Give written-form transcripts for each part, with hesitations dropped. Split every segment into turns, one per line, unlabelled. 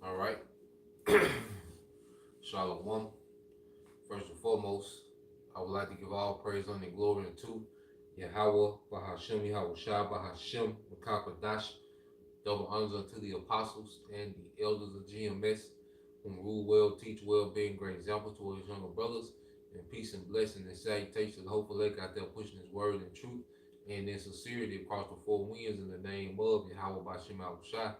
All right. Shalom. First and foremost, I would like to give all praise, honor, and glory unto Yahweh, Bahashem, Yahweh Shai, Bahashem, Makakadash. Double honors unto the apostles and the elders of GMS, whom rule well, teach well, being great example to his younger brothers, and peace and blessing and salutation to the hopeful elect out there pushing his word and truth and in sincerity across the four winds in the name of Yahweh Bashem Shai,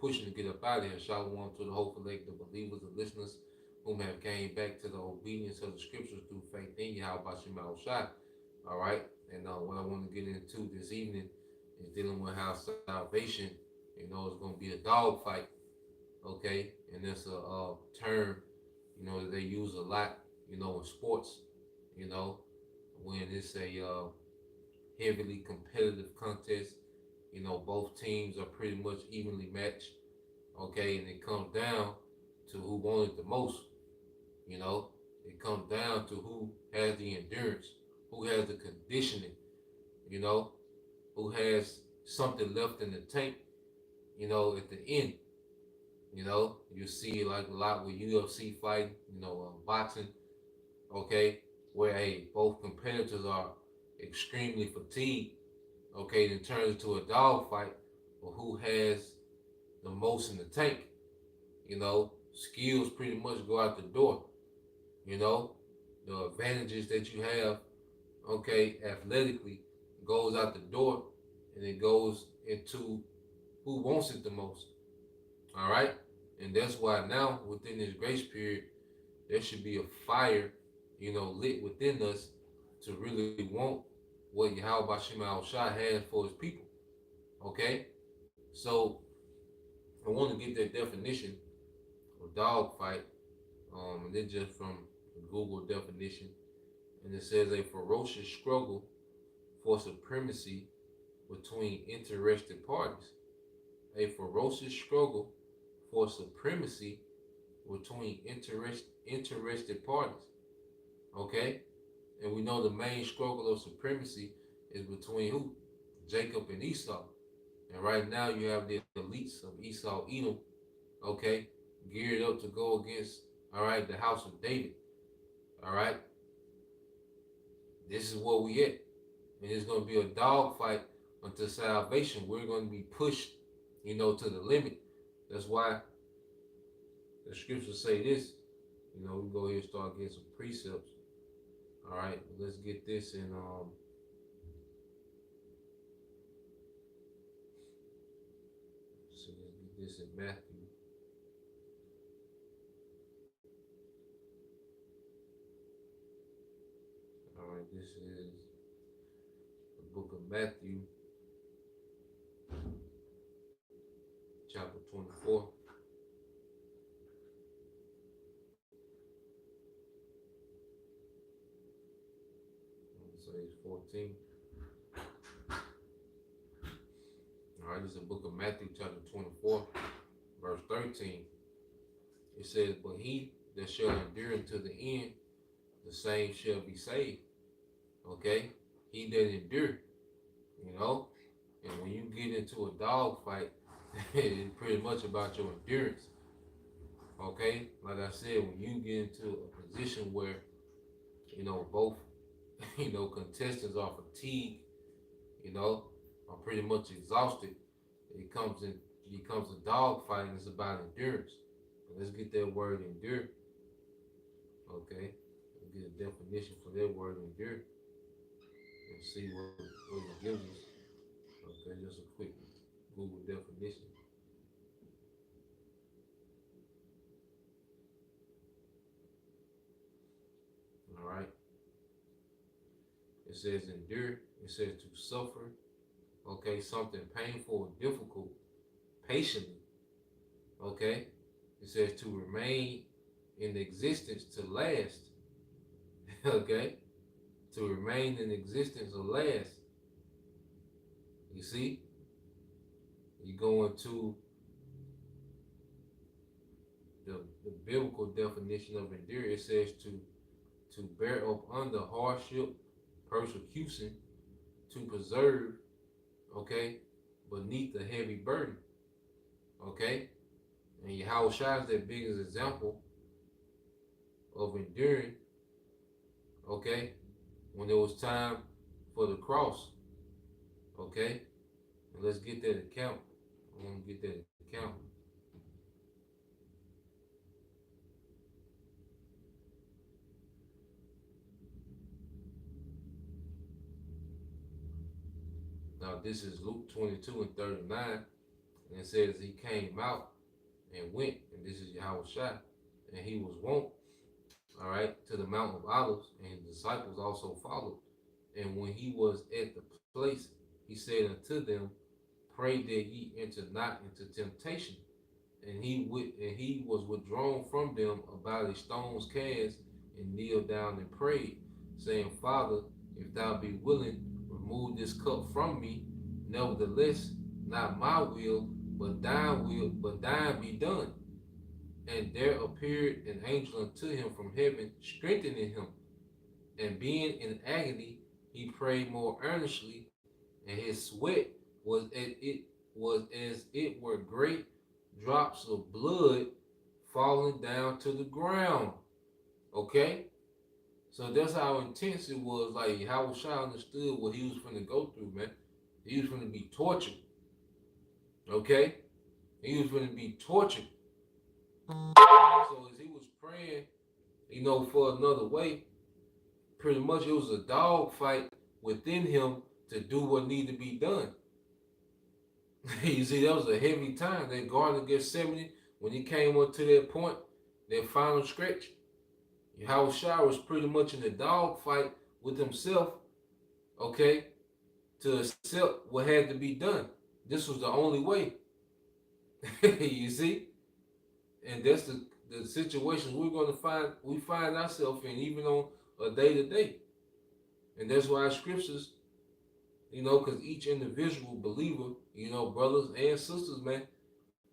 pushing to get up out of here. Shalom to the hopeful elect, the believers, the listeners whom have came back to the obedience of the scriptures through faith in Yahweh Bashem Shai. All right, and what I want to get into this evening is dealing with how salvation, it's going to be a dog fight, okay? And that's a term, that they use a lot, in sports, you know, when it's a heavily competitive contest, both teams are pretty much evenly matched, okay? And it comes down to who wanted the most, you know? It comes down to who has the endurance, who has the conditioning, you know, who has something left in the tank, at the end. You see it like a lot with UFC fighting, boxing, okay, where both competitors are extremely fatigued, okay, then turns into a dog fight for who has the most in the tank. Skills pretty much go out the door. You know, the advantages that you have, okay, athletically goes out the door, and it goes into who wants it the most. All right. And that's why now within this grace period, there should be a fire, lit within us to really want what Yahweh Bashim Al Shah has for his people. Okay? So I want to get that definition of dog fight. And then just from the Google definition. And it says a ferocious struggle for supremacy between interested parties. A ferocious struggle for supremacy between interested parties. Okay? And we know the main struggle of supremacy is between who? Jacob and Esau. And right now you have the elites of Esau, Edom, okay, geared up to go against, all right, the house of David. All right? This is where we at. And it's going to be a dog fight until salvation. We're going to be pushed, to the limit. That's why the scriptures say this. We go ahead and start getting some precepts. All right, let's get this in. Let's get this in Matthew. All right, this is the book of Matthew, chapter 24. So it's 14. All right, this is the book of Matthew, chapter 24, verse 13. It says, but he that shall endure unto the end, the same shall be saved. Okay? He that endure, and when you get into a dog fight, it's pretty much about your endurance. Okay? Like I said, when you get into a position where, both, contestants are fatigued, are pretty much exhausted, it becomes a dog fight, and it's about endurance. Let's get that word endure. Okay? Let's get a definition for that word endure. And see what it gives us. Okay, just a quick Google definition. All right. It says endure. It says to suffer. Okay, something painful or difficult patiently. Okay. It says to remain in existence to last. Okay. To remain in existence or last. You see? You go into the biblical definition of endure. It says to bear up under hardship, persecution, to preserve, okay, beneath a heavy burden. Okay? And Yahweh Shai is that biggest example of enduring, okay, when it was time for the cross, okay? And let's get that account. I want to get that account. Now, this is Luke 22 and 39. And it says he came out and went, and this is Yahweh Shai, and he was wont, all right, to the Mount of Olives, and his disciples also followed. And when he was at the place, he said unto them, pray that ye enter not into temptation. And he was withdrawn from them about a stone's cast, and kneeled down and prayed, saying, Father, if thou be willing, remove this cup from me. Nevertheless, not my will, but thine be done. And there appeared an angel unto him from heaven, strengthening him. And being in agony, he prayed more earnestly, and his sweat was as it were great drops of blood falling down to the ground. Okay? So that's how intense it was. Like how Shai understood what he was finna go through, man. He was finna be tortured. Okay? He was finna be tortured. So as he was praying, for another way, pretty much it was a dog fight within him to do what needed to be done. You see, that was a heavy time. That Garden of Gethsemane, when he came up to that point, that final stretch, Yahweh Shai was pretty much in a dog fight with himself, okay, to accept what had to be done. This was the only way. You see? And that's the situations we find ourselves in, even on a day to day. And that's why scriptures, because each individual believer, brothers and sisters, man,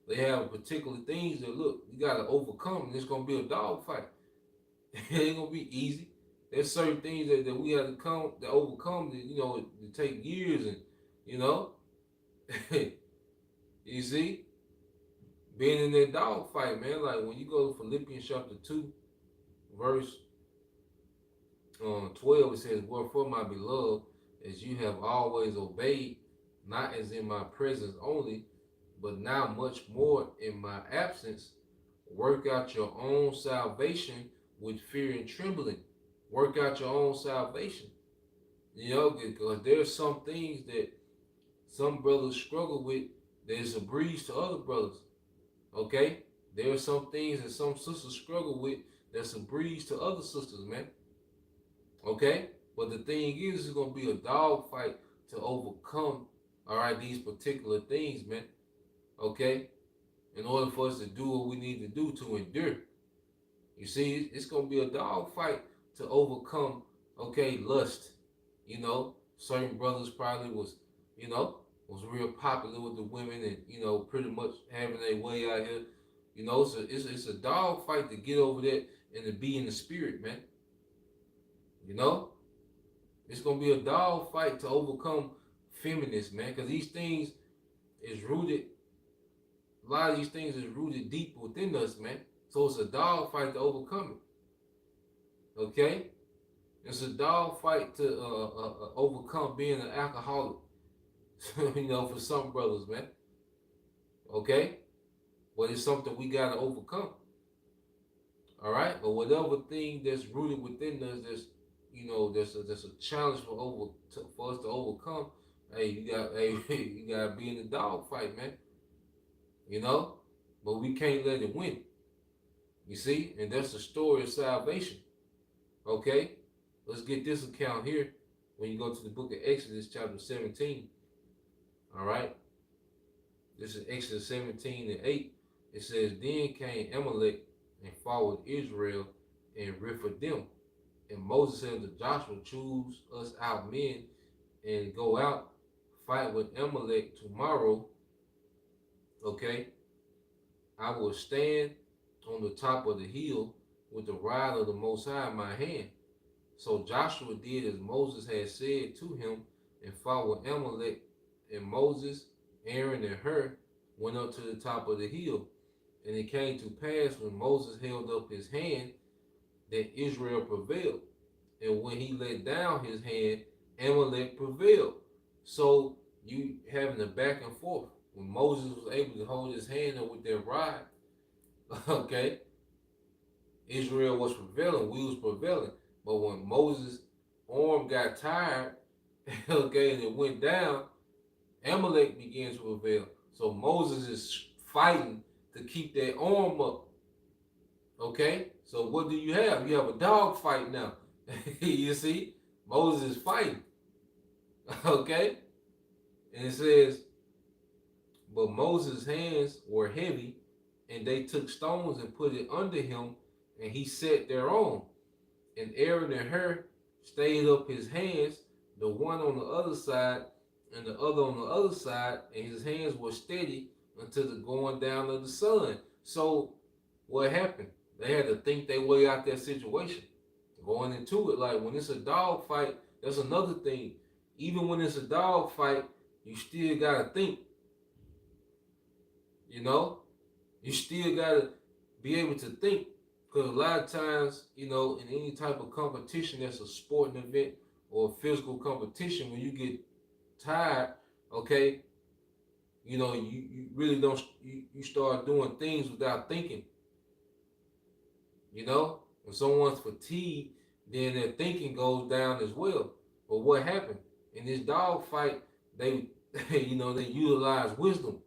they have particular things that look, you gotta overcome, and it's gonna be a dog fight. It ain't gonna be easy. There's certain things that we have to overcome that, it take years, and you see, being in that dog fight, man, like when you go to Philippians chapter 2, verse 12, it says, wherefore, my beloved, as you have always obeyed, not as in my presence only, but now much more in my absence, work out your own salvation with fear and trembling. Work out your own salvation. Because there's some things that some brothers struggle with that is a breeze to other brothers. Okay? There are some things that some sisters struggle with that's a breeze to other sisters, man. Okay? But the thing is, it's going to be a dog fight to overcome, all right, these particular things, man. Okay? In order for us to do what we need to do to endure. You see, it's going to be a dog fight to overcome, okay, lust. Certain brothers probably was real popular with the women, and, pretty much having their way out here. It's a dog fight to get over that and to be in the spirit, man. It's gonna be a dog fight to overcome feminists, man, because these things is rooted. A lot of these things is rooted deep within us, man. So it's a dog fight to overcome it. Okay, it's a dog fight to overcome being an alcoholic. For some brothers, man. Okay, but it's something we gotta overcome. All right, but whatever thing that's rooted within us, that's a challenge for us to overcome. Hey, you gotta be in the dog fight, man. But we can't let it win. You see, and that's the story of salvation. Okay, let's get this account here. When you go to the book of Exodus, chapter 17. All right, this is Exodus 17 and 8. It says, then came Amalek and fought with Israel and Rephidim. And Moses said to Joshua, choose us out men and go out, fight with Amalek tomorrow. Okay, I will stand on the top of the hill with the rod of the Most High in my hand. So Joshua did as Moses had said to him and fought with Amalek. And Moses, Aaron, and Hur went up to the top of the hill. And it came to pass when Moses held up his hand that Israel prevailed. And when he let down his hand, Amalek prevailed. So you having the back and forth. When Moses was able to hold his hand up with that rod, okay, Israel was prevailing, we was prevailing. But when Moses' arm got tired, okay, and it went down, Amalek began to prevail. So Moses is fighting to keep that arm up. Okay? So what do you have? You have a dog fight now. You see? Moses is fighting. Okay? And it says, but Moses' hands were heavy, and they took stones and put it under him, and he sat thereon. And Aaron and Hur stayed up his hands, the one on the other side and the other on the other side, and his hands were steady until the going down of the sun. So what happened? They had to think their way out that situation. Going into it, like when it's a dog fight, that's another thing. Even when it's a dog fight, you still gotta think. You know, you still gotta be able to think. Because a lot of times, you know, in any type of competition that's a sporting event or a physical competition, when you get tired, okay, you know, you really don't, you start doing things without thinking. You know, when someone's fatigued, then their thinking goes down as well. But what happened? In this dog fight, they, you know, they utilize wisdom.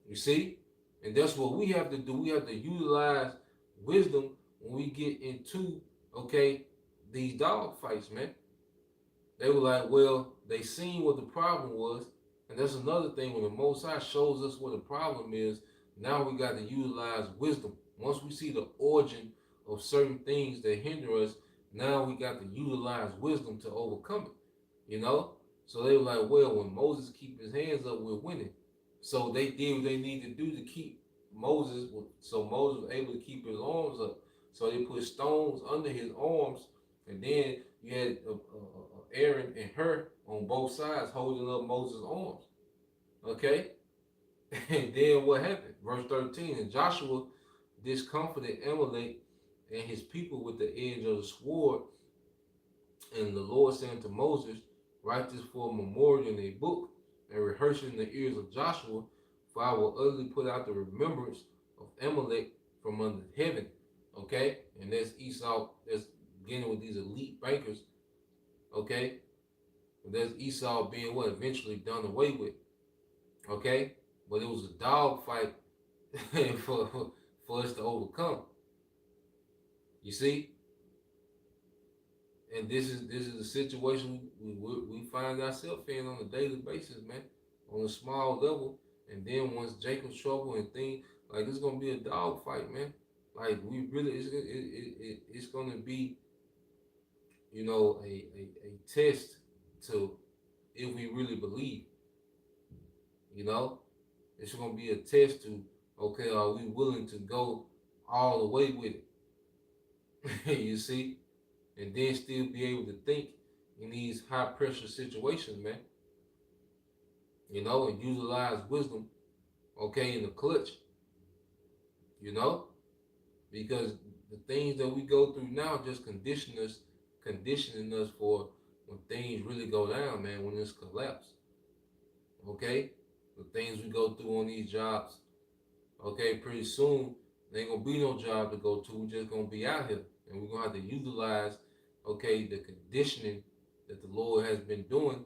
You see? And that's what we have to do. We have to utilize wisdom when we get into, okay, these dog fights, man. They were like, well, they seen what the problem was. And that's another thing. When the Most High shows us what the problem is, now we got to utilize wisdom. Once we see the origin of certain things that hinder us, now we got to utilize wisdom to overcome it. You know? So they were like, well, when Moses keep his hands up, we're winning. So they did what they need to do to keep Moses, so Moses was able to keep his arms up. So they put stones under his arms, and then you had Aaron and Hur on both sides holding up Moses' arms. Okay? And then what happened? Verse 13, and Joshua discomfited Amalek and his people with the edge of the sword. And the Lord said unto Moses, write this for a memorial in a book, and rehearse it in the ears of Joshua, for I will utterly put out the remembrance of Amalek from under heaven. Okay? And that's Esau, that's beginning with these elite bankers. Okay? And that's Esau being what? Eventually done away with. Okay? But it was a dog fight for us to overcome. You see? And this is a situation we find ourselves in on a daily basis, man, on a small level. And then once Jacob's trouble and things, like it's gonna be a dog fight, man. Like we really, it's gonna be, you know, a test to if we really believe. You know, it's gonna be a test to, okay, are we willing to go all the way with it? You see? And then still be able to think in these high pressure situations, man. You know, and utilize wisdom, okay, in the clutch. You know? Because the things that we go through now just conditioning us for when things really go down, man, when it's collapse. Okay? The things we go through on these jobs. Okay, pretty soon there ain't gonna be no job to go to. We're just gonna be out here. And we're gonna have to utilize, okay, the conditioning that the Lord has been doing,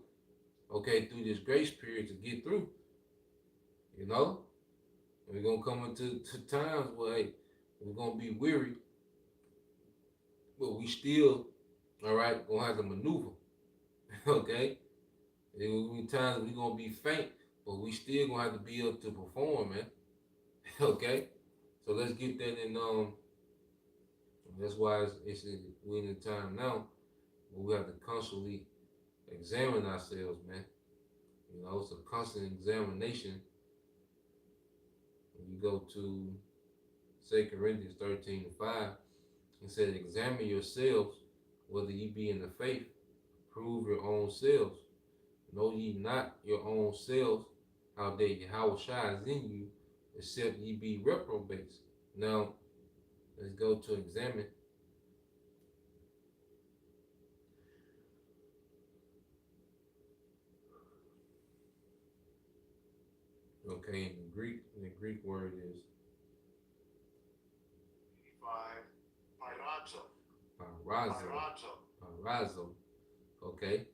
okay, through this grace period to get through. You know? And we're gonna come into times where, hey, we're gonna be weary, but we still, all right, gonna have to maneuver. Okay? There will be times we're gonna be faint, but we still gonna have to be up to perform, man. Okay? So let's get that in. That's why we're in the time now where we have to constantly examine ourselves, man. You know, it's a constant examination. When you go to 2 Corinthians 13:5, it says, examine yourselves whether ye be in the faith, prove your own selves. Know ye not your own selves, how that Yahweh Shai is in you, except ye be reprobates. Now, let's go to examine. Okay, in the Greek word is parazo. Parazo. Okay,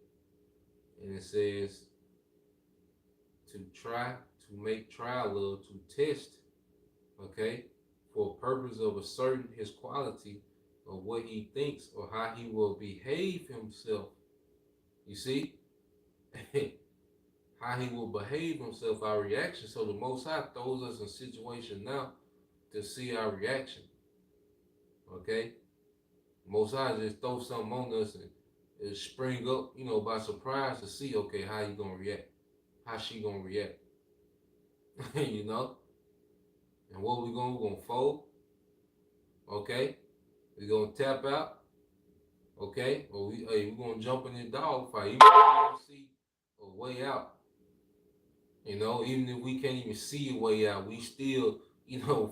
and it says to try, to make trial of, to test. Okay, for purpose of asserting his quality of what he thinks or how he will behave himself. You see, how he will behave himself, our reaction. So the Most High throws us in situation now to see our reaction. Okay, Most High just throw something on us and it spring up, by surprise to see, okay, how you gonna react, how she gonna react, you know, and what we gonna fold, okay, we gonna tap out, okay, or we gonna jump in the dog fight, even if we don't see a way out, even if we can't even see a way out, we still,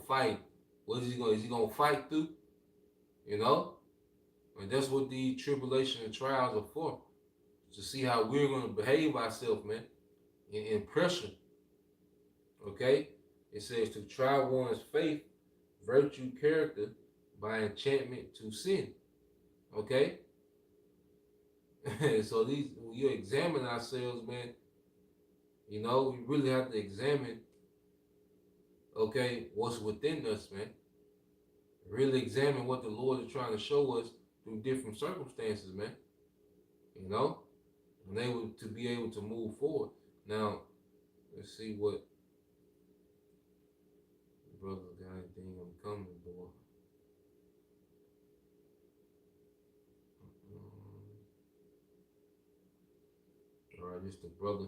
fight. What is he gonna? Is he gonna fight through? You know, and that's what the tribulation and trials are for, to see how we're gonna behave ourselves, man, in pressure. Okay, it says to try one's faith, virtue, character by enchantment to sin. Okay, so when you examine ourselves, man, we really have to examine, okay, what's within us, man. Really examine what the Lord is trying to show us through different circumstances, man. And able to be able to move forward. Now, let's see what brother got anything on coming, boy. All right, this the brother.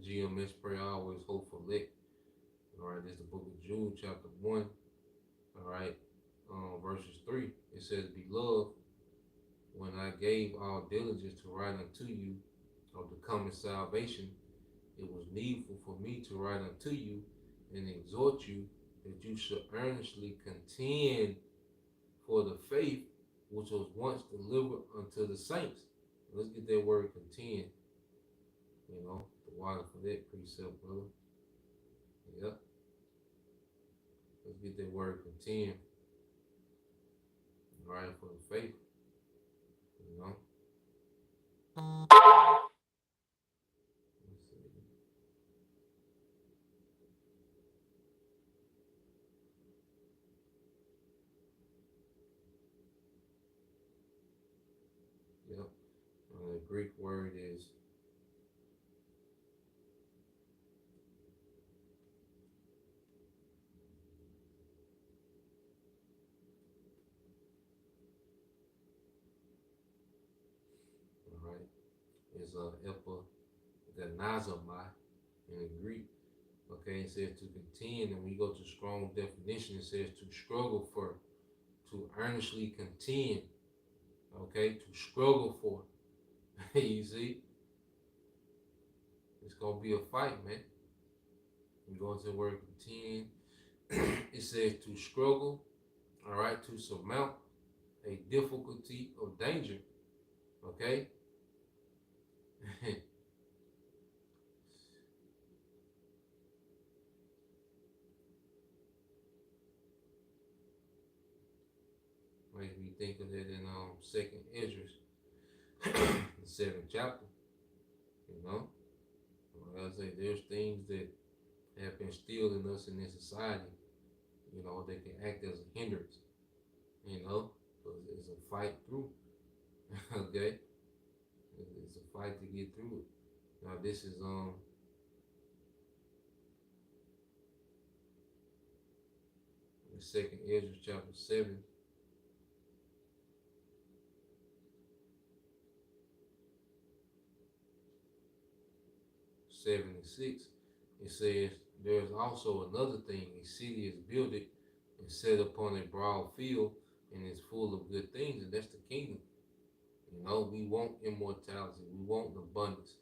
GMS prayer, always hope for lick. All right, this is the book of Jude, chapter 1. All right, verses 3. It says, Beloved, when I gave all diligence to write unto you of the coming salvation, it was needful for me to write unto you and exhort you that you should earnestly contend for the faith which was once delivered unto the saints. Let's get that word contend. The water for that precept, brother. Yep. Let's get that word contend. All right, for the faith. Yep. The Greek word is epiganazomai in the Greek. Okay, it says to contend, and when you go to strong definition, it says to struggle for, to earnestly contend. Okay, to struggle for. You see, it's gonna be a fight, man. You go into the word contend. It says to struggle. All right, to surmount a difficulty or danger. Okay. Make me think of that in Second Esdras, the 7th chapter. Like I say, there's things that have been instilled in us in this society, that can act as a hindrance, because it's a fight through. Okay, it's a fight to get through it. Now this is the Second Esdras chapter 7. 76, it says, there is also another thing, a city is builded and set upon a broad field and is full of good things, and that's the kingdom. We want immortality, we want abundance,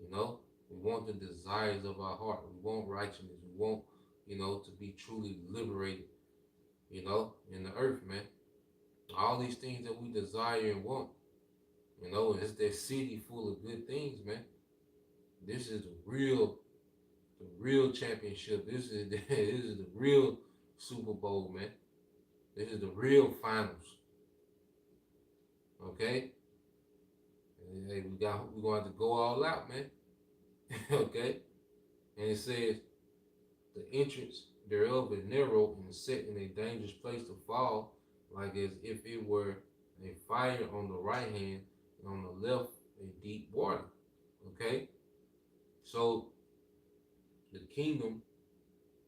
we want the desires of our heart, we want righteousness, we want to be truly liberated, in the earth, man. All these things that we desire and want, it's that city full of good things, man. This is the real championship. This is the real Super Bowl, man. This is the real finals. Okay? And, hey, we're gonna have to go all out, man. Okay? And it says the entrance thereof is narrow and set in a dangerous place to fall, like as if it were a fire on the right hand and on the left a deep water. Okay? So the kingdom,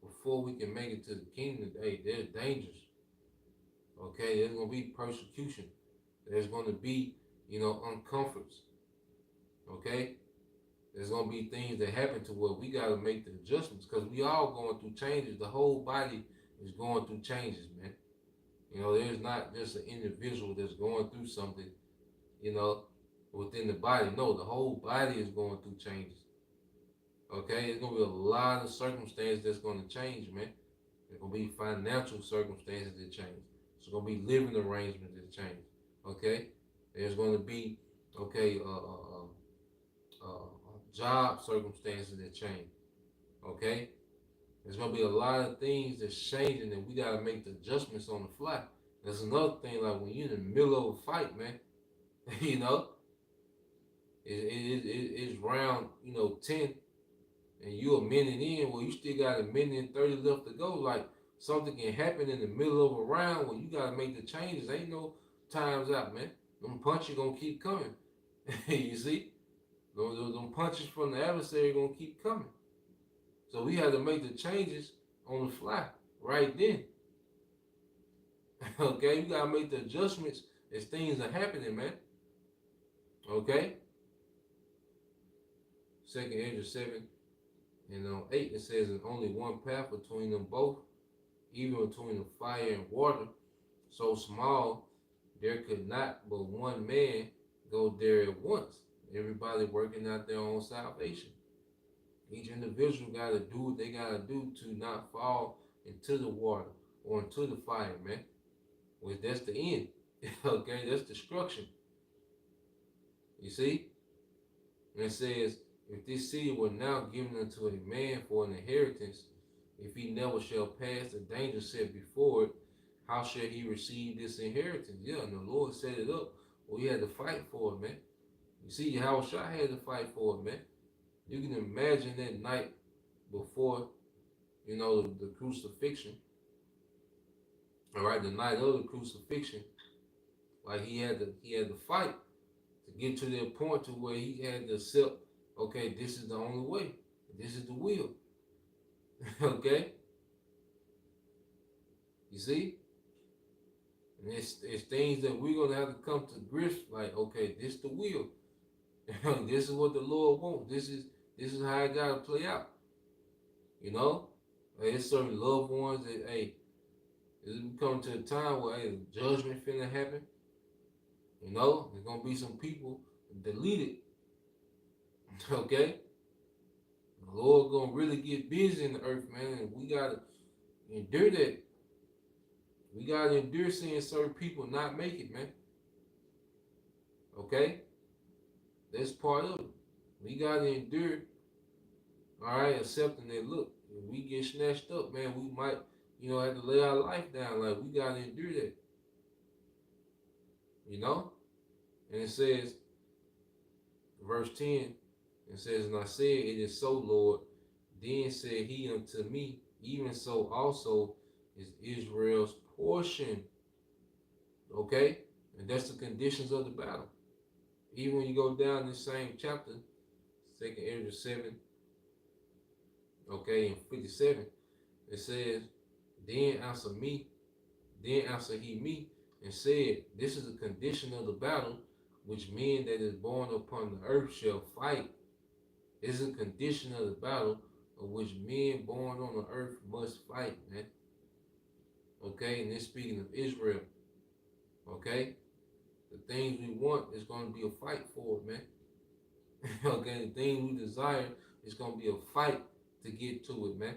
before we can make it to the kingdom, hey, there's dangers. Okay, there's gonna be persecution. There's gonna be, uncomforts. Okay, there's gonna be things that happen to where we gotta make the adjustments because we all going through changes. The whole body is going through changes, man. There's not just an individual that's going through something, you know, within the body. No, the whole body is going through changes. Okay, it's gonna be a lot of circumstances that's gonna change, man. There's gonna be financial circumstances that change. There's gonna be living arrangements that change. Okay, there's gonna be job circumstances that change. Okay, there's gonna be a lot of things that's changing, and we gotta make the adjustments on the fly. There's another thing, like when you're in the middle of a fight, man. you know, it's round 10 and you a minute in, well, you still got a minute and 30 left to go. Like something can happen in the middle of a round where you gotta make the changes. Ain't no times out, man. Them punches gonna keep coming. You see? Them punches from the adversary gonna keep coming. So we had to make the changes on the fly right then. Okay, you gotta make the adjustments as things are happening, man. Okay? Second Ezra 7 and 8, it says, "And only one path between them both, even between the fire and water, so small there could not but one man go there at once." Everybody working out their own salvation. Each individual got to do what they got to do to not fall into the water or into the fire, man. Well, that's the end. Okay, that's destruction. You see? And it says, "If this city were now given unto a man for an inheritance, if he never shall pass the danger set before it, how shall he receive this inheritance?" Yeah, and the Lord set it up. Well, he had to fight for it, man. You see, Yahushua had to fight for it, man. You can imagine that night before, the crucifixion. All right, the night of the crucifixion, like he had to fight to get to that point to where he had to accept, okay, this is the only way. This is the will. Okay? You see? And it's things that we're gonna have to come to grips, like, okay, this is the will. This is what the Lord wants. This is how it gotta play out. There's certain loved ones that, hey, it's come to a time where, hey, judgment finna happen. There's gonna be some people deleted. Okay? The Lord gonna really get busy in the earth, man, and we gotta endure that. We gotta endure seeing certain people not make it, man. Okay? That's part of it. We gotta endure, all right, accepting that, look, if we get snatched up, man, we might, have to lay our life down. Like, we gotta endure that. And it says, verse 10, it says, "And I said, It is so, Lord. Then said he unto me, Even so also is Israel's portion." Okay? And that's the conditions of the battle. Even when you go down this same chapter, 2 Ezra 7, okay, and 57, it says, then answer he me, and said, This is the condition of the battle, which men that is born upon the earth shall fight. This is a condition of the battle of which men born on the earth must fight, man. Okay, and this speaking of Israel. Okay? The things we want is going to be a fight for it, man. Okay, the things we desire is going to be a fight to get to it, man.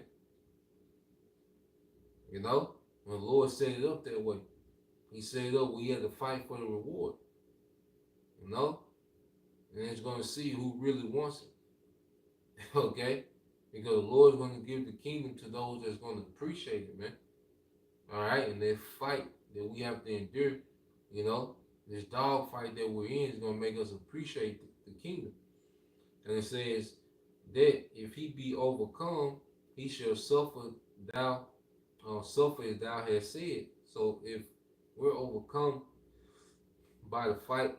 You know, when the Lord set it up that way, He set it up where you had to fight for the reward. You know, and it's going to see who really wants it. Okay, because the Lord's going to give the kingdom to those that's going to appreciate it, man. All right, and that fight that we have to endure, you know, this dog fight that we're in is going to make us appreciate the kingdom. And it says that if he be overcome, he shall suffer as thou hast said. So if we're overcome by the fight,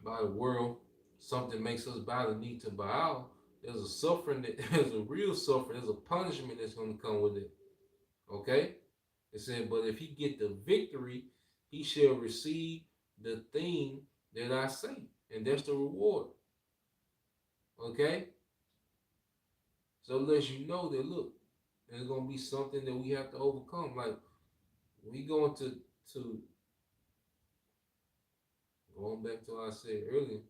by the world, something makes us bow the knee to Baal. There's a suffering there's a real suffering, there's a punishment that's going to come with it. Okay? It said, but if he get the victory, he shall receive the thing that I say. And that's the reward. Okay? So it lets you know that look, there's gonna be something that we have to overcome. Like we going to going back to what I said earlier,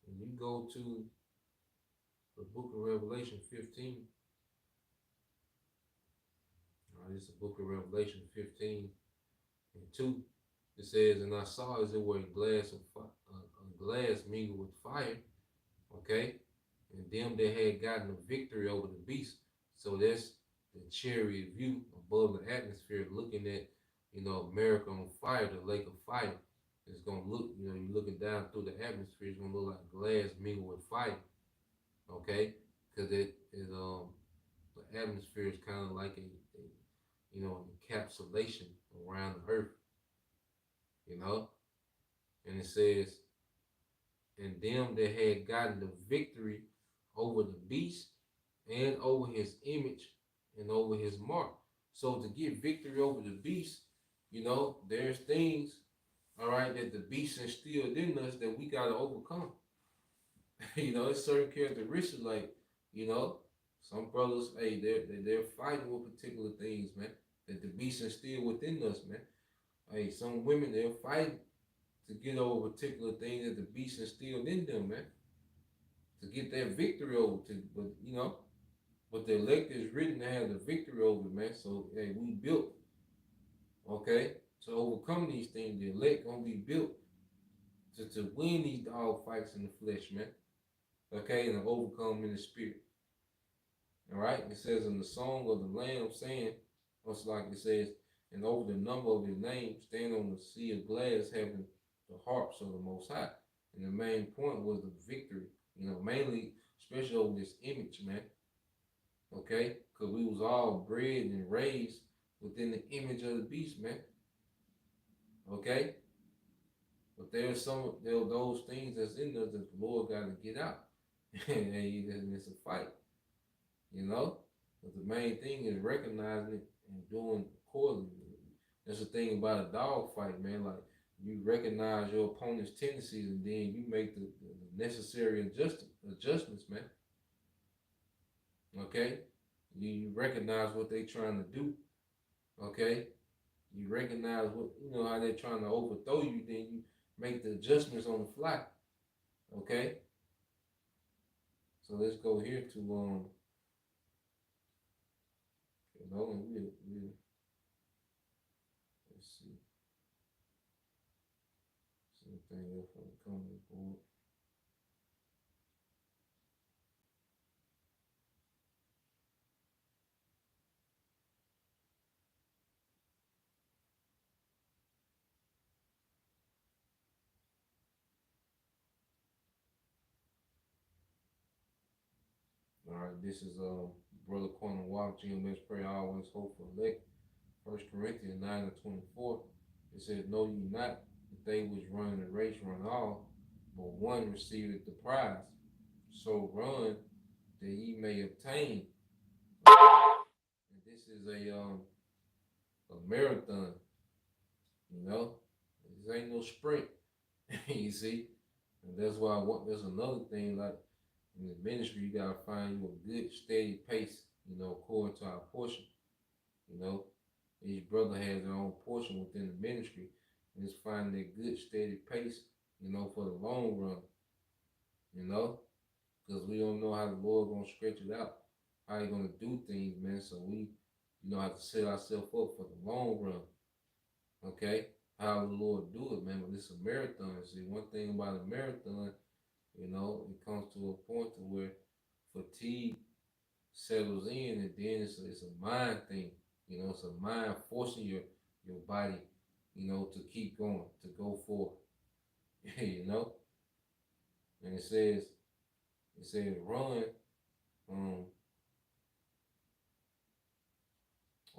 when you go to the book of Revelation 15, all right, it's the book of Revelation 15 and 2. It says, and I saw as it were a glass mingled with fire, okay, and them that had gotten the victory over the beast. So that's the chariot view above the atmosphere, looking at, you know, America on fire, the lake of fire. It's gonna look, you know, you're looking down through the atmosphere. It's gonna look like glass mingled with fire, okay? Because the atmosphere is kind of like a you know, an encapsulation around the earth, you know. And it says, and them that had gotten the victory over the beast and over his image and over his mark. So to get victory over the beast, you know, there's things, all right, that the beast instilled in us that we gotta overcome. You know, it's certain characteristics, like, you know, some brothers, hey, they're fighting with particular things, man, that the beast instilled within us, man. Hey, some women, they're fighting to get over particular things that the beast instilled in them, man, to get that victory over. But you know, but the elect is written to have the victory over, man. So hey, we built, okay, to overcome these things. The elect gonna be built to win these dog fights in the flesh, man. Okay, and overcome in the spirit. All right, it says in the song of the Lamb, saying, it's like it says, and over the number of his name, stand on the sea of glass, having the harps of the Most High. And the main point was the victory, you know, mainly, especially over this image, man. Okay, because we was all bred and raised within the image of the beast, man. Okay, but there's those things that's in us that the Lord got to get out, and it's a fight, you know. But the main thing is recognizing it and doing accordingly. That's the thing about a dog fight, man. Like you recognize your opponent's tendencies and then you make the necessary adjustments, man. Okay, you recognize what they're trying to do. Okay, you recognize what you know how they're trying to overthrow you. Then you make the adjustments on the fly. Okay, so let's go here to you know, and we let's see something else on the comment board. All right, this is Brother Corner Walk, GMS Pray Always Hope for Elect. 1 Corinthians 9 and 24. It says, know ye not that they which run the race run all, but one receiveth the prize. So run that ye may obtain. And this is a marathon, you know. This ain't no sprint. You see? And that's why there's another thing, like in the ministry, you gotta find you a good steady pace, you know, according to our portion. You know, each brother has their own portion within the ministry, and it's finding a good steady pace, you know, for the long run. You know, because we don't know how the Lord gonna stretch it out. how He gonna do things, man. So we, have to set ourselves up for the long run. Okay, how the Lord do it, man. But it's a marathon. See, one thing about a marathon, it comes to a point to where fatigue settles in, and then it's a mind thing. It's a mind forcing your body, to keep going, to go forward. you know. And it says run. Um,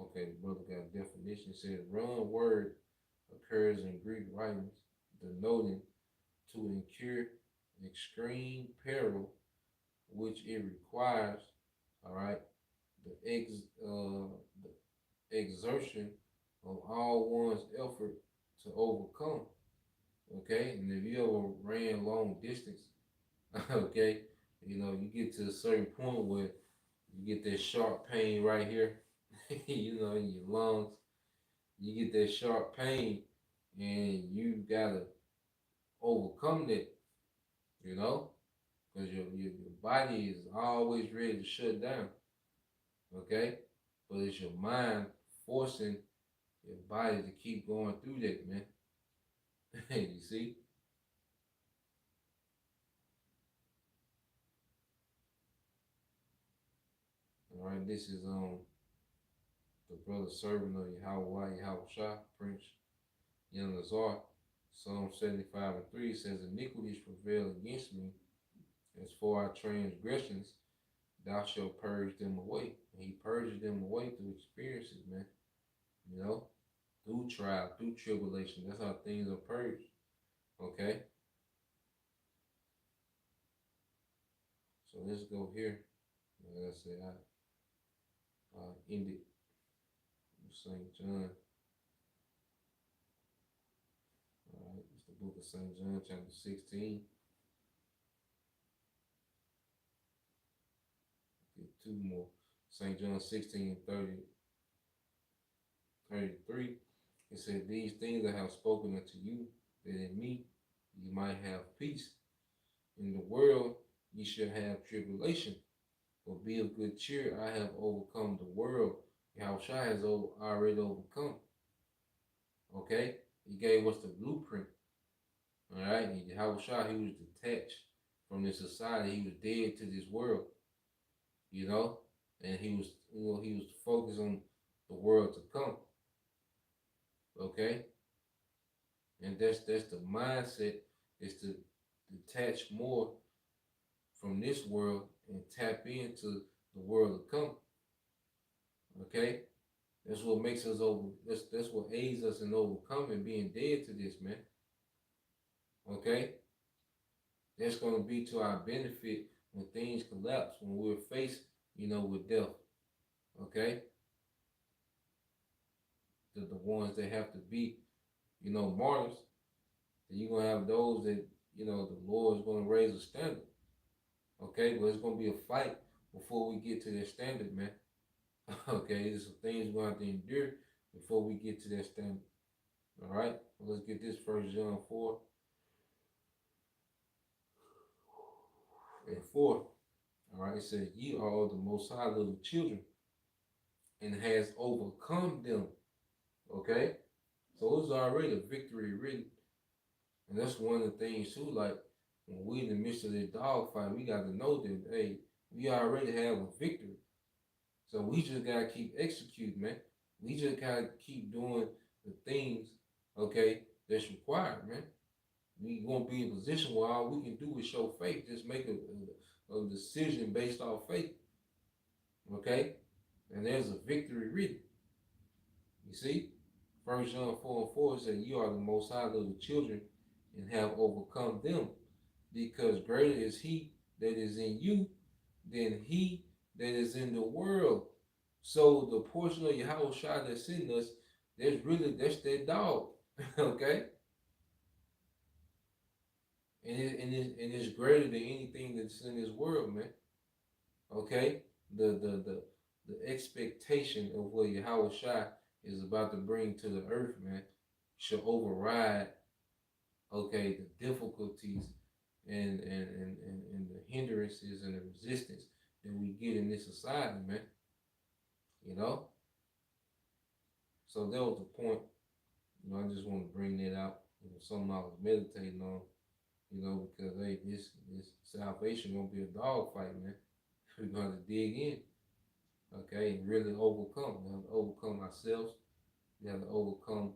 okay, the brother got a definition. It says run word occurs in Greek writings, denoting to incur extreme peril, which it requires. All right, the exertion of all one's effort to overcome. Okay, and if you ever ran long distance, okay, you get to a certain point where you get that sharp pain right here, in your lungs. You get that sharp pain, and you gotta overcome that, you know, because your body is always ready to shut down, okay? But it's your mind forcing your body to keep going through that, man. You see? All right, this is the brother servant of Yahweh Yahweh Prince Young Lazar. Psalm 75:3 says, iniquities prevail against me. As for our transgressions, thou shalt purge them away. And he purges them away through experiences, man. You know, through trial, through tribulation. That's how things are purged. Okay? So let's go here. Like I said, I ended with St. John. All right, it's the book of St. John, chapter 16. Get two more. St. John 16 and 33. It said, these things I have spoken unto you, that in me you might have peace. In the world ye shall have tribulation, but be of good cheer. I have overcome the world. Yahushua has already overcome. Okay? He gave us the blueprint. All right? And Yahushua, he was detached from this society. He was dead to this world. And he was focused on the world to come. Okay? And that's the mindset, is to detach more from this world and tap into the world to come. Okay? That's what makes us over. That's what aids us in overcoming being dead to this, man. Okay? That's gonna be to our benefit when things collapse, when we're faced, with death. Okay? The ones that have to be, martyrs. You're gonna have those that, the Lord is gonna raise a standard. Okay, but it's gonna be a fight before we get to that standard, man. Okay, there's some things we're gonna have to endure before we get to that standard. All right, well, let's get this 1 John 4:4. All right, it says, ye are the most high little children, and has overcome them. Okay, so it's already a victory written. And that's one of the things too, like when we in the midst of this dogfight, we got to know that, hey, we already have a victory. So we just gotta keep executing, man. We just gotta keep doing the things, okay, that's required, man. We won't be in a position where all we can do is show faith, just make a decision based off faith, okay? And there's a victory written. You see? 1 John 4:4 says, you are the most high little children and have overcome them, because greater is he that is in you than he that is in the world. So the portion of Yahushua that's in us, that's that dog. Okay? And it's greater than anything that's in this world, man. Okay? The expectation of what Yahushua is about to bring to the earth, man, should override, okay, the difficulties and the hindrances and the resistance that we get in this society, man. You know? So that was the point. I just want to bring that out. Something I was meditating on, because hey, this salvation gonna be a dog fight, man. We're gonna have to dig in, okay, and really overcome. We have to overcome ourselves. We have to overcome,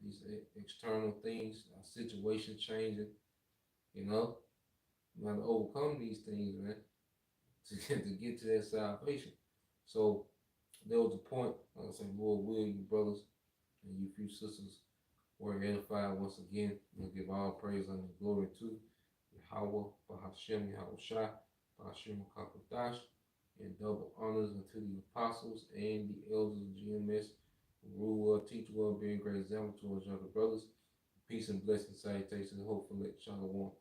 these external things, our situation changing. You know, we have to overcome these things, man, to get to that salvation. So there was a point. Like I said, Lord will you brothers and you few sisters were edified once again. We'll give all praise and glory to Yahweh, Bahashem, Yahweh Shai, Bahashem Kakadash, and double honors unto the apostles and the elders of GMS, who rule well, teach well, being great example towards younger brothers. Peace and blessings, salutations, hopefully, Shalom.